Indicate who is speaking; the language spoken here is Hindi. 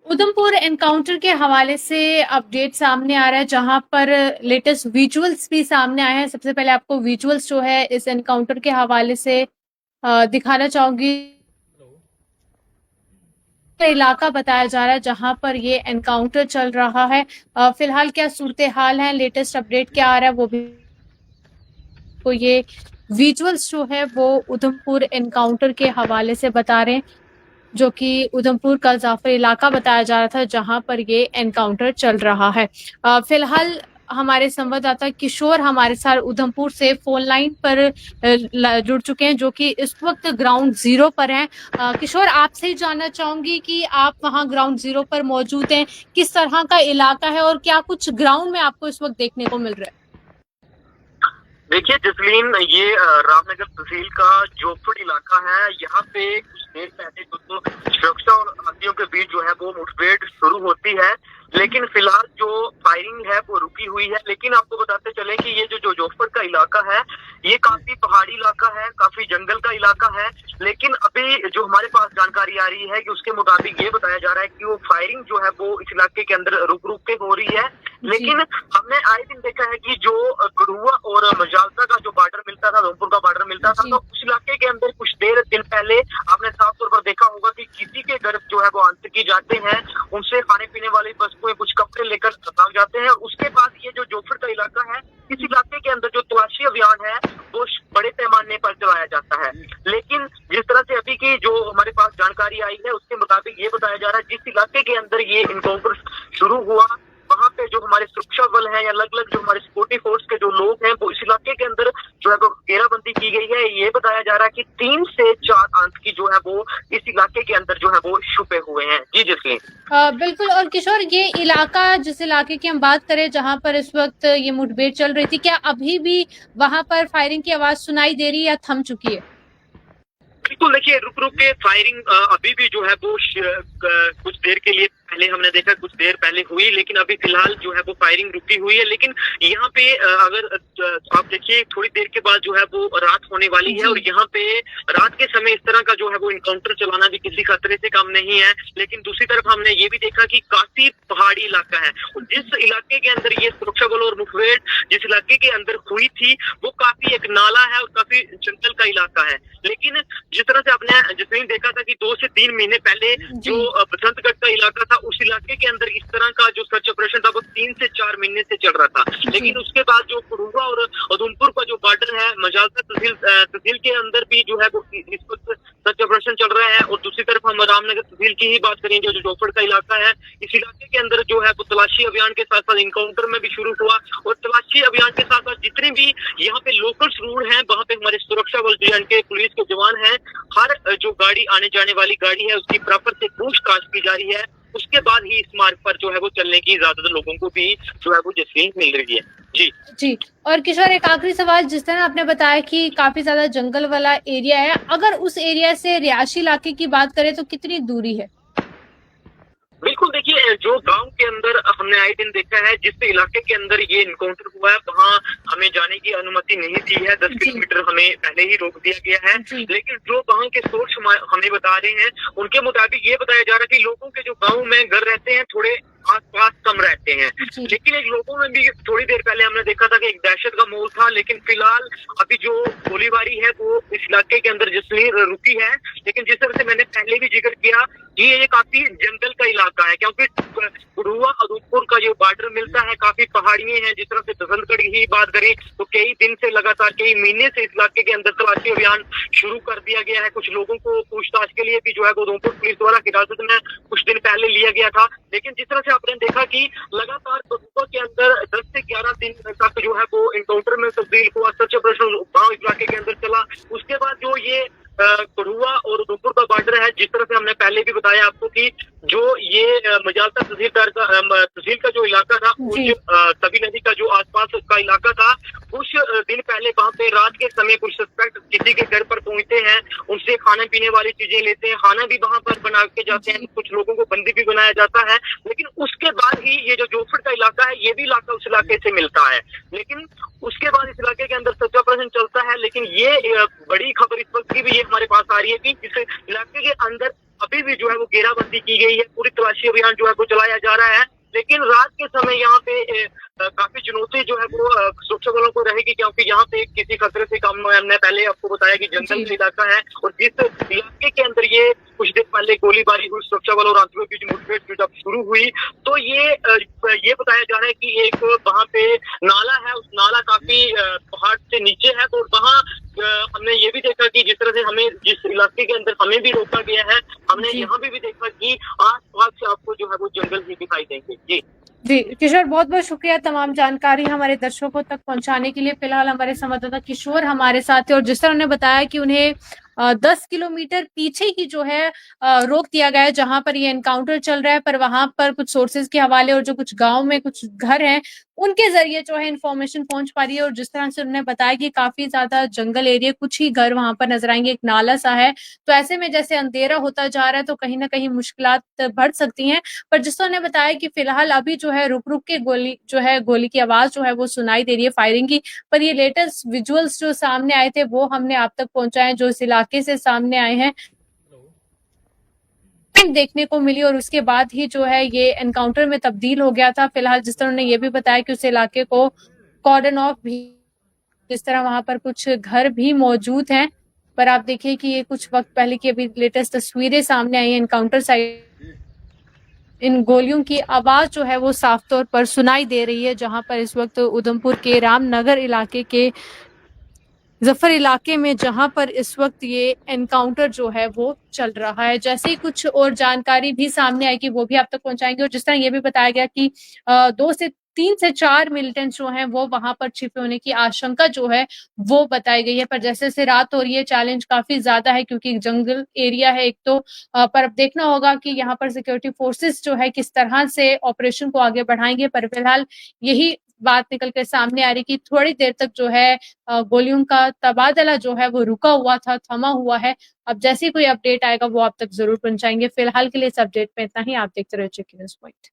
Speaker 1: उधमपुर एनकाउंटर के हवाले से अपडेट सामने आ रहा है, जहां पर लेटेस्ट विजुअल्स भी सामने आए हैं। सबसे पहले आपको विजुअल्स जो है इस एनकाउंटर के हवाले से दिखाना चाहूंगी। इलाका बताया जा रहा है जहां पर ये एनकाउंटर चल रहा है। फिलहाल क्या सूरत हाल है, लेटेस्ट अपडेट क्या आ रहा है, वो भी तो ये विजुअल्स जो है वो उधमपुर एनकाउंटर के हवाले से बता रहे हैं, जो कि उधमपुर का जाफर इलाका बताया जा रहा था जहां पर ये एनकाउंटर चल रहा है। फिलहाल हमारे संवाददाता किशोर हमारे साथ उधमपुर से फोन लाइन पर जुड़ चुके हैं, जो कि इस वक्त ग्राउंड जीरो पर हैं। किशोर, आपसे ही जानना चाहूंगी कि आप वहां ग्राउंड जीरो पर मौजूद हैं, किस तरह का इलाका है और क्या कुछ ग्राउंड में आपको इस वक्त देखने को मिल रहा है?
Speaker 2: देखिए जसलीन, ये रामनगर तहसील का जोफड़ इलाका है। यहाँ पे कुछ देर पहले जो सुरक्षा और आतंकियों के बीच जो है वो मुठभेड़ शुरू होती है, लेकिन फिलहाल जो फायरिंग है वो रुकी हुई है। लेकिन आपको बताते चले कि ये जो जोफड़ का इलाका है ये काफी पहाड़ी इलाका है, काफी जंगल का इलाका है। लेकिन अभी जो हमारे पास जानकारी आ रही है कि उसके मुताबिक ये बताया जा रहा है कि वो फायरिंग जो है वो इस इलाके के अंदर रुक रुक के हो रही है। लेकिन हमने आए दिन देखा है कि जो गढ़ुआ और मजालता का जो बॉर्डर मिलता था, उधमपुर का बॉर्डर मिलता था, तो उस इलाके के अंदर कुछ दिन पहले आपने साफ तौर पर देखा होगा कि किसी के घर जो है वो आतंकी जाते हैं, उनसे खाने पीने वाली वस्तुएं कुछ कपड़े लेकर भाग जाते हैं। उसके बाद ये जो जोफड़ का इलाका है, इस इलाके के अंदर जो तलाशी अभियान है वो बड़े पैमाने पर चलाया जाता है। लेकिन जिस तरह से अभी की जो हमारे पास जानकारी आई है उसके मुताबिक ये बताया जा रहा है जिस इलाके के अंदर ये इनकाउंटर शुरू हुआ, वहां पे जो हमारे सुरक्षा बल है या अलग अलग जो हमारे सिक्योरिटी फोर्स के जो लोग हैं वो इस इलाके के अंदर जो है वो घेराबंदी की गई है। ये बताया जा रहा है कि 3 से 4 आतंकी जो है वो इस इलाके के अंदर जो है वो छुपे हुए हैं। जी जसलीन।
Speaker 1: बिल्कुल। और किशोर, ये इलाका, जिस इलाके की हम बात करें जहां पर इस वक्त ये मुठभेड़ चल रही थी, क्या अभी भी वहां पर फायरिंग की आवाज सुनाई दे रही है या थम चुकी है?
Speaker 2: बिल्कुल, देखिए रुक रुक के फायरिंग अभी भी जो है वो कुछ देर के लिए पहले हमने देखा, कुछ देर पहले हुई, लेकिन अभी फिलहाल जो है वो फायरिंग रुकी हुई है। लेकिन यहाँ पे अगर आप देखिए थोड़ी देर के बाद जो है वो रात होने वाली है, और यहाँ पे रात के समय इस तरह का जो है वो इनकाउंटर चलाना भी किसी खतरे से कम नहीं है। लेकिन दूसरी तरफ हमने ये भी देखा कि काफी पहाड़ी इलाका है, और जिस इलाके के अंदर ये सुरक्षा बल और मुठभेड़ जिस इलाके के अंदर हुई थी वो काफी एक नाला है और काफी जंगल का इलाका है। लेकिन जिस तरह से आपने जसलीन देखा था कि 2 से 3 महीने पहले जो बसंतगढ़ का इलाका था, उस इलाके के अंदर इस तरह का जो सर्च ऑपरेशन था वो 3 से 4 महीने से चल रहा था। लेकिन उसके बाद जो कुरुआ और उधमपुर का जो बॉर्डर है, मजालता तहसील के अंदर भी जो है वो इस वक्त सर्च ऑपरेशन चल रहा है। और दूसरी तरफ हम रामनगर तहसील की ही बात करें, जो जोफड़ का इलाका है, इस इलाके के अंदर जो है वो तलाशी अभियान के साथ साथ इनकाउंटर में भी शुरू हुआ। और तलाशी अभियान के साथ साथ जितने भी यहाँ पे लोकल रूट है वहाँ पे हमारे सुरक्षा बल के पुलिस के जवान हैं, हर जो गाड़ी आने जाने वाली गाड़ी है उसकी प्रॉपर से पूछताछ की जा रही है। उसके बाद ही इस मार्ग पर जो है वो चलने की इजाजत लोगों को भी जो है वो जैसे मिल रही है। जी
Speaker 1: जी। और किशोर, एक आखिरी सवाल, जिस तरह आपने बताया कि काफी ज्यादा जंगल वाला एरिया है, अगर उस एरिया से रिहायशी इलाके की बात करें तो कितनी दूरी है?
Speaker 2: बिल्कुल, देखिए जो गांव के अंदर हमने आए दिन देखा है, जिस इलाके के अंदर ये इनकाउंटर हुआ है वहां हमें जाने की अनुमति नहीं दी है। 10 किलोमीटर हमें पहले ही रोक दिया गया है। लेकिन जो गांव के सोर्स हमें बता रहे हैं उनके मुताबिक ये बताया जा रहा है कि लोगों के जो गांव में घर रहते हैं थोड़े आस-पास कम रहते हैं। लेकिन एक लोगों में भी थोड़ी देर पहले हमने देखा था कि एक दहशत का माहौल था। लेकिन फिलहाल अभी जो गोलीबारी है वो इस इलाके के अंदर जिसने रुकी है। लेकिन जिस तरह से मैंने पहले भी जिक्र किया कि ये काफी जंगल का इलाका है, क्योंकि गुरुआ उधमपुर का जो बॉर्डर मिलता है काफी पहाड़ियां हैं। जिस तरह से बसंतगढ़ की ही बात करें तो कई दिन से लगातार कई महीने से इस इलाके के अंदर तलाशी अभियान शुरू कर दिया गया है। कुछ लोगों को पूछताछ के लिए भी जो है उधमपुर पुलिस द्वारा हिरासत में कुछ दिन पहले लिया गया था। लेकिन जिस तरह से आपने देखा कि लगातार बसुआ के अंदर 10 से 11 दिन तक जो है वो इनकाउंटर में तब्दील हुआ, सर्च ऑपरेशन गांव इलाके के अंदर चला। उसके बाद जो ये कठुआ और उधमपुर का बॉर्डर है, जिस तरह से हमने पहले भी बताया आपको कि जो ये मजालता तहसील का जो इलाका था, तवी नदी का जो आसपास का इलाका था, कुछ दिन पहले वहाँ पे रात के समय कुछ सस्पेक्ट किसी के घर पर पहुंचते हैं, उनसे खाने पीने वाली चीजें लेते हैं, खाना भी वहाँ पर बना के जाते हैं, कुछ लोगों को बंदी भी बनाया जाता है। लेकिन उसके बाद ही ये जो जोफड़ का इलाका है ये भी इलाका उस इलाके से मिलता है। लेकिन उसके बाद इस इलाके के अंदर सर्च ऑपरेशन चलता है। लेकिन ये बड़ी खबर इस वक्त की भी ये हमारे पास आ रही है कि इस इलाके के अंदर अभी भी जो है वो घेराबंदी की गई है, पूरी तलाशी अभियान जो है वो चलाया जा रहा है। लेकिन रात के समय यहाँ पे काफी चुनौती जो है वो सुरक्षा बलों को रहेगी, क्योंकि यहाँ पे किसी खतरे से कम, हमने पहले आपको बताया कि जंगल का इलाका है, और जिस इलाके के अंदर ये कुछ देर पहले गोलीबारी हुई, सुरक्षा बलों और आतंकियों की मुठभेड़ जब शुरू हुई, तो ये बताया जा रहा है कि एक वहाँ पे नाला है, उस नाला काफी पहाड़ से नीचे है, तो वहाँ हमने ये भी देखा कि जिस तरह से हमें जिस इलाके के अंदर हमें भी रोका गया है, हमने यहाँ भी देखा कि आस-पास से आपको जो है वो जंगल ही दिखाई देंगे। जी।
Speaker 1: जी, किशोर बहुत बहुत शुक्रिया तमाम जानकारी हमारे दर्शकों तक पहुंचाने के लिए। फिलहाल हमारे संवाददाता किशोर हमारे साथ थे, और जिस तरह उन्होंने बताया कि उन्हें 10 किलोमीटर पीछे ही जो है रोक दिया गया है जहां पर ये एनकाउंटर चल रहा है, पर वहां पर कुछ सोर्सेज के हवाले और जो कुछ गांव में कुछ घर हैं उनके जरिए जो है इन्फॉर्मेशन पहुंच पा रही है। और जिस तरह से उन्होंने बताया कि काफी ज्यादा जंगल एरिया, कुछ ही घर वहां पर नजर आएंगे, एक नाला सा है, तो ऐसे में जैसे अंधेरा होता जा रहा है तो कहीं ना कहीं मुश्किलात बढ़ सकती हैं। पर जिस तरह ने बताया कि फिलहाल अभी जो है रुक रुक के गोली की आवाज जो है वो सुनाई दे रही है, फायरिंग की। पर ये लेटेस्ट विजुअल्स जो सामने आए थे वो हमने आप तक पहुंचाए, जो इस इलाके से सामने आए हैं, देखने को मिली, और उसके बाद ही जो है ये एनकाउंटर में तब्दील हो गया था। फिलहाल जिस तरह ने ये भी बताया कि उस इलाके को कॉर्डन ऑफ भी, जिस तरह वहां पर कुछ घर भी मौजूद हैं। पर आप देखिए कि ये कुछ वक्त पहले की अभी लेटेस्ट तस्वीरें सामने आई है एनकाउंटर साइट, इन गोलियों की आवाज जो है वो साफ तौर पर सुनाई दे रही है, जहां पर इस वक्त उधमपुर के रामनगर इलाके के जफर इलाके में, जहां पर इस वक्त ये एनकाउंटर जो है वो चल रहा है। जैसे ही कुछ और जानकारी भी सामने आएगी वो भी आप तक पहुंचाएंगे। और जिस तरह ये भी बताया गया कि 2 से 4 मिलिटेंट जो हैं वो वहां पर छिपे होने की आशंका जो है वो बताई गई है। पर जैसे जैसे रात हो रही है चैलेंज काफी ज्यादा है, क्योंकि जंगल एरिया है एक तो, पर अब देखना होगा कि यहाँ पर सिक्योरिटी फोर्सेस जो है किस तरह से ऑपरेशन को आगे बढ़ाएंगे। पर फिलहाल यही बात निकल के सामने आ रही कि थोड़ी देर तक जो है गोलियों का तबादला जो है वो रुका हुआ था, थमा हुआ है। अब जैसे ही कोई अपडेट आएगा वो आप तक जरूर पहुंचाएंगे। फिलहाल के लिए इस अपडेट में इतना ही। आप देखते रहिए चेक न्यूज़ पॉइंट।